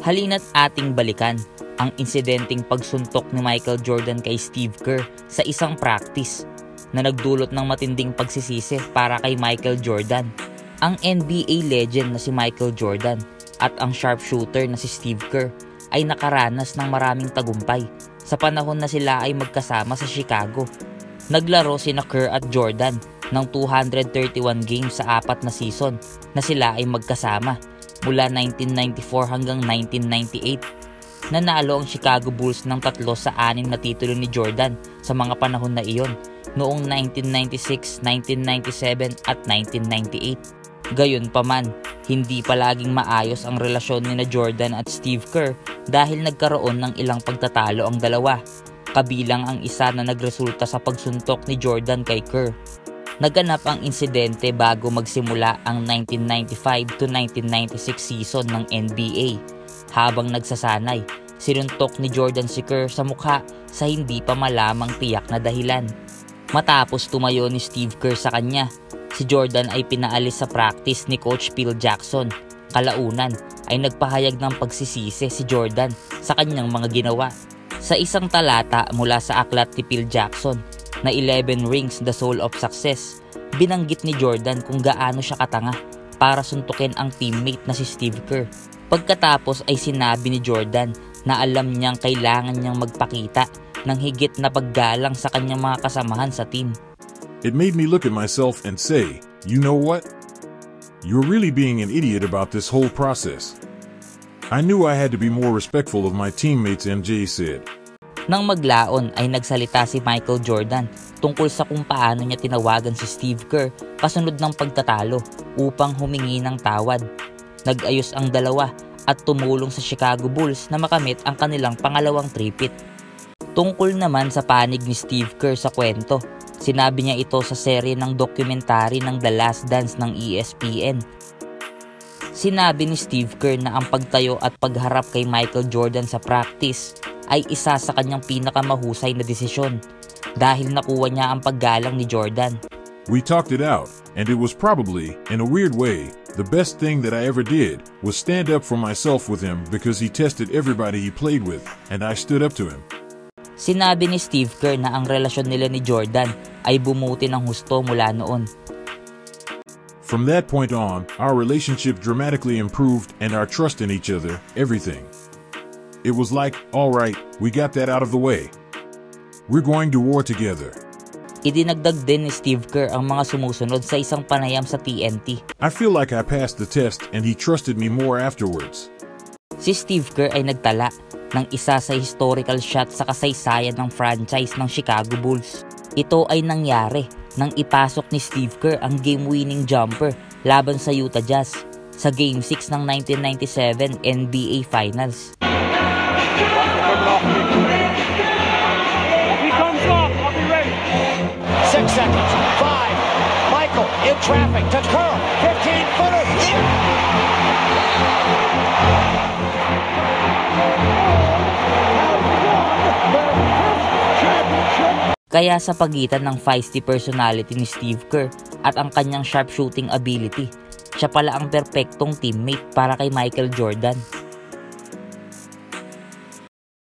Halina't ating balikan ang insidenteng pagsuntok ni Michael Jordan kay Steve Kerr sa isang practice na nagdulot ng matinding pagsisisi para kay Michael Jordan. Ang NBA legend na si Michael Jordan at ang sharpshooter na si Steve Kerr ay nakaranas ng maraming tagumpay sa panahon na sila ay magkasama sa Chicago. Naglaro sina Kerr at Jordan ng 231 games sa 4 na season na sila ay magkasama mula 1994 hanggang 1998. Nanalo ang Chicago Bulls ng 3 sa 6 na titulo ni Jordan sa mga panahon na iyon noong 1996, 1997 at 1998. Gayunpaman, hindi palaging maayos ang relasyon ni Jordan at Steve Kerr dahil nagkaroon ng ilang pagtatalo ang dalawa, kabilang ang isa na nagresulta sa pagsuntok ni Jordan kay Kerr. Naganap ang insidente bago magsimula ang 1995 to 1996 season ng NBA. Habang nagsasanay, sinuntok ni Jordan si Kerr sa mukha sa hindi pa malamang tiyak na dahilan. Matapos tumayo ni Steve Kerr sa kanya, si Jordan ay pinaalis sa practice ni Coach Phil Jackson. Kalaunan ay nagpahayag ng pagsisisi si Jordan sa kanyang mga ginawa. Sa isang talata mula sa aklat ni Phil Jackson na 11 Rings the Soul of Success, binanggit ni Jordan kung gaano siya katanga para suntukin ang teammate na si Steve Kerr. Pagkatapos ay sinabi ni Jordan na alam niyang kailangan niyang magpakita ng higit na paggalang sa kanyang mga kasamahan sa team. It made me look at myself and say, you know what? You're really being an idiot about this whole process. I knew I had to be more respectful of my teammates, MJ said. Nang maglaon ay nagsalita si Michael Jordan tungkol sa kung paano niya tinawagan si Steve Kerr kasunod ng pagtatalo upang humingi ng tawad. Nag-ayos ang dalawa at tumulong sa Chicago Bulls na makamit ang kanilang pangalawang three-peat. Tungkol naman sa panig ni Steve Kerr sa kwento, sinabi niya ito sa serye ng dokumentary ng The Last Dance ng ESPN. Sinabi ni Steve Kerr na ang pagtayo at pagharap kay Michael Jordan sa practice ay isa sa kanyang pinakamahusay na desisyon dahil nakuha niya ang paggalang ni Jordan. We talked it out, and it was probably, in a weird way, the best thing that I ever did was stand up for myself with him because he tested everybody he played with, and I stood up to him. Sinabi ni Steve Kerr na ang relasyon nila ni Jordan ay bumuti ng husto mula noon. From that point on, our relationship dramatically improved and our trust in each other, everything. It was like, all right, we got that out of the way. We're going to war together. Idinagdag din ni Steve Kerr ang mga sumusunod sa isang panayam sa TNT. I feel like I passed the test and he trusted me more afterwards. Si Steve Kerr ay nagtala ng isa sa historical shot sa kasaysayan ng franchise ng Chicago Bulls. Ito ay nangyari nang ipasok ni Steve Kerr ang game-winning jumper laban sa Utah Jazz sa Game 6 ng 1997 NBA Finals. He comes off. I'll be ready. 6 seconds. 5. Michael in traffic to Kerr. 15-footer. Kaya sa pagitan ng feisty personality ni Steve Kerr at ang kanyang sharpshooting ability, siya pala ang perpektong teammate para kay Michael Jordan.